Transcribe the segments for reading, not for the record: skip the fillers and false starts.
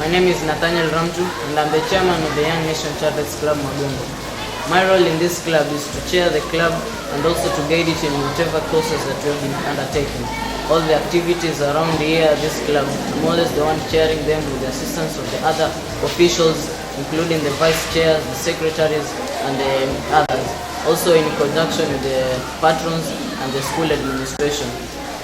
My name is Nathaniel Ramtu and I'm the chairman of the Young Nation Charters Club Magombo. My role in this club is to chair the club and also to guide it in whatever courses that we have been undertaking. All the activities around here at this club, I'm always the one chairing them with the assistance of the other officials, including the vice chairs, the secretaries and the others. Also in conjunction with the patrons and the school administration.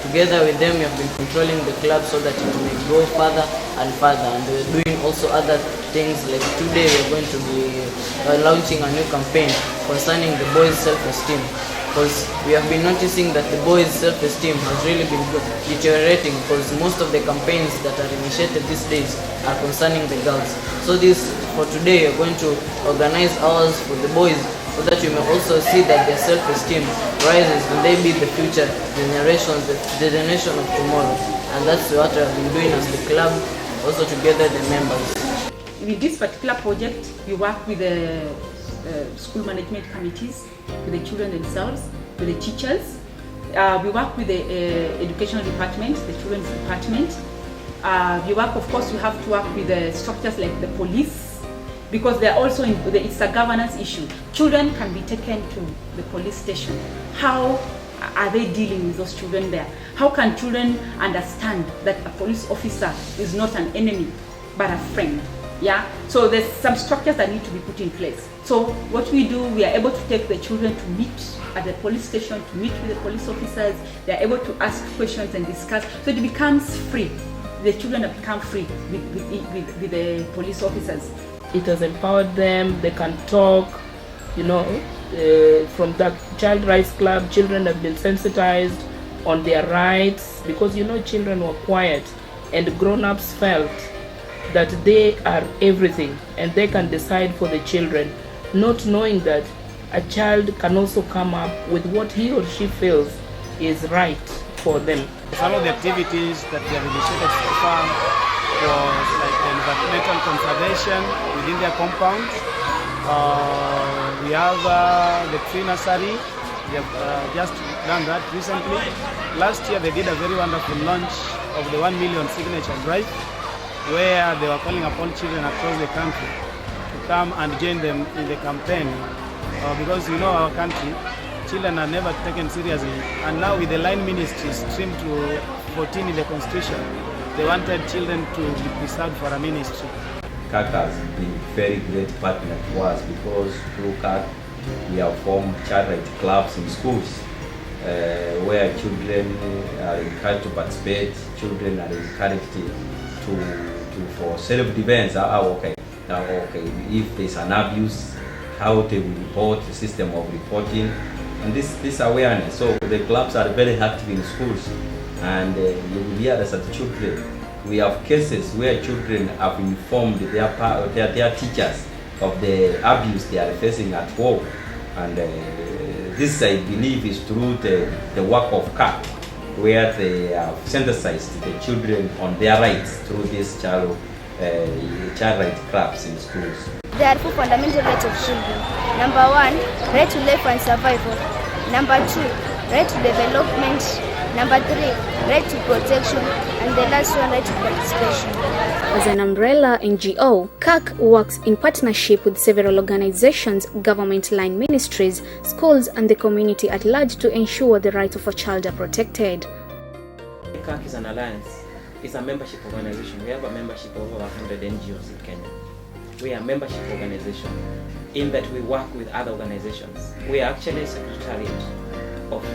Together with them, we have been controlling the club so that it may go further and further. And we're doing also other things, like today we're going to be launching a new campaign concerning the boys' self-esteem. Because we have been noticing that the boys' self-esteem has really been deteriorating, because most of the campaigns that are initiated these days are concerning the girls. So for today, we're going to organize ours for the boys, so that you may also see that their self-esteem rises and they be the future generations, the generation of tomorrow. And that's what we have been doing as the club, also together the members. With this particular project, we work with the school management committees, with the children themselves, with the teachers. We work with the educational department, the children's department. We work, of course, we have to work with the structures like the police, because they're also it's a governance issue. Children can be taken to the police station. How are they dealing with those children there? How can children understand that a police officer is not an enemy but a friend? Yeah, so there's some structures that need to be put in place. So what we do, we are able to take the children to meet at the police station, to meet with the police officers. They are able to ask questions and discuss, so it becomes free. The children have become free with the police officers. It has empowered them. They can talk, from the Child Rights Club, children have been sensitized on their rights, because children were quiet and grown-ups felt that they are everything and they can decide for the children, not knowing that a child can also come up with what he or she feels is right for them. Some of the activities that we have initiated so far was like environmental conservation within their compound. We have the tree nursery. We have just done that recently. Last year they did a very wonderful launch of the 1 million signature drive, where they were calling upon children across the country to come and join them in the campaign. Because our country, children are never taken seriously, and now with the line ministry streamed to 14 in the constitution, they wanted children to be preserved for a ministry. KAACR has been a very great partner to us, because through KAACR we have formed child rights clubs in schools where children are encouraged to participate, children are encouraged for self-defense. If there's an abuse, how they will report, the system of reporting, and this awareness. So the clubs are very active in schools, and you will hear as the children. We have cases where children have informed their teachers of the abuse they are facing at home, and this, I believe, is through the work of KAACR, where they have sensitized the children on their rights through these child rights clubs in schools. There are 4 fundamental rights of children. Number 1, right to life and survival. Number 2, right to development. Number 3, right to protection. And the last one, right to participation. As an umbrella NGO, KAACR works in partnership with several organizations, government line ministries, schools and the community at large to ensure the rights of a child are protected. KAACR is an alliance. It's a membership organization. We have a membership of over 100 NGOs in Kenya. We are a membership organization in that we work with other organizations. We are actually a secretariat of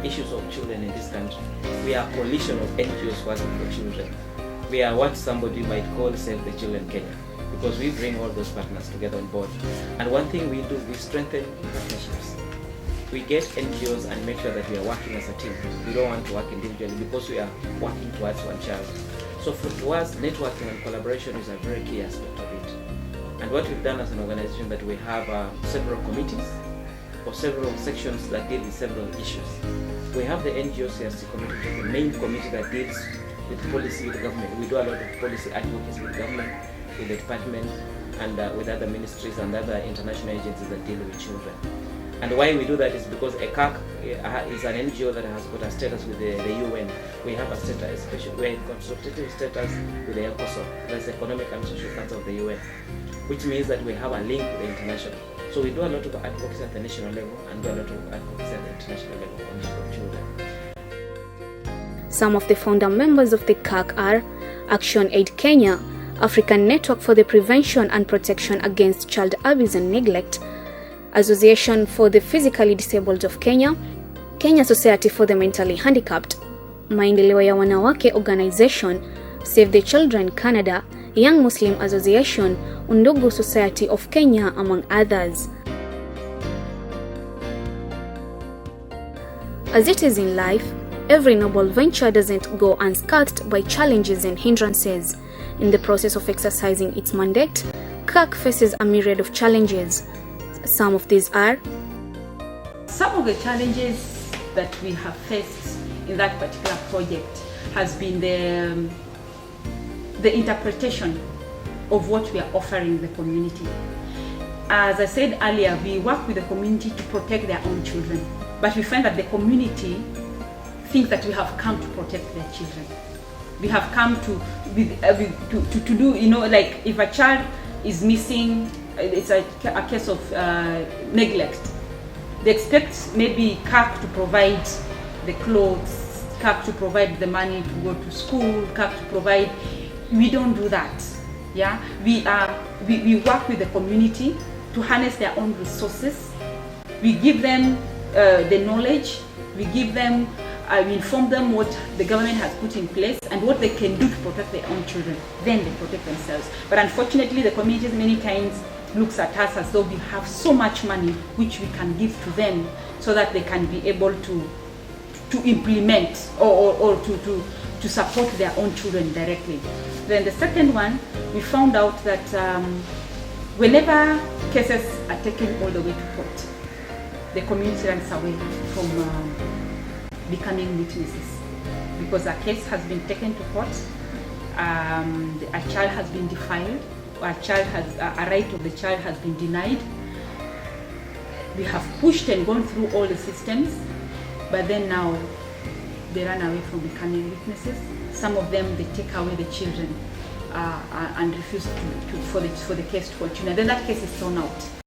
issues of children in this country. We are a coalition of NGOs working for children. We are what somebody might call Save the Children Kenya, because we bring all those partners together on board. And one thing we do, we strengthen partnerships. We get NGOs and make sure that we are working as a team. We don't want to work individually, because we are working towards one child. So to us, networking and collaboration is a very key aspect of it. And what we've done as an organization, that we have several committees or several sections that deal with several issues. We have the NGOs committee, the main committee that deals with policy with the government. We do a lot of policy advocacy with government, with the department, and with other ministries and other international agencies that deal with children. And why we do that is because a KAACR is an NGO that has got a status with the UN. We have a status, especially we are in consultative status with the ECOSOC, that's the Economic and Social Council of the UN, which means that we have a link with the international. So we do a lot of advocacy at the national level and do a lot of advocacy at the international level on children. Some of the founder members of the KAACR are Action Aid Kenya, African Network for the Prevention and Protection Against Child Abuse and Neglect, Association for the Physically Disabled of Kenya, Kenya Society for the Mentally Handicapped, Maendeleo ya Wanawake Organization, Save the Children Canada, Young Muslim Association, Undugu Society of Kenya, among others. As it is in life, every noble venture doesn't go unscathed by challenges and hindrances. In the process of exercising its mandate, KAACR faces a myriad of challenges. Some of these are: some of the challenges that we have faced in that particular project has been the interpretation of what we are offering the community. As I said earlier, we work with the community to protect their own children, but we find that the community thinks that we have come to protect their children. We have come to do, you know, like if a child is missing, it's a case of neglect. They expect maybe KAACR to provide the clothes, KAACR to provide the money to go to school, KAACR to provide. We don't do that. Yeah, we work with the community to harness their own resources. We give them the knowledge. We give them. We inform them what the government has put in place and what they can do to protect their own children. Then they protect themselves. But unfortunately, the communities many times looks at us as though we have so much money which we can give to them so that they can be able to implement or to support their own children directly. Then the second one, we found out that whenever cases are taken all the way to court, the community runs away from becoming witnesses because a case has been taken to court, a child has been defiled, a right of the child has been denied. We have pushed and gone through all the systems, but then now they run away from becoming witnesses. Some of them, they take away the children and refuse for the case to continue. And then that case is thrown out.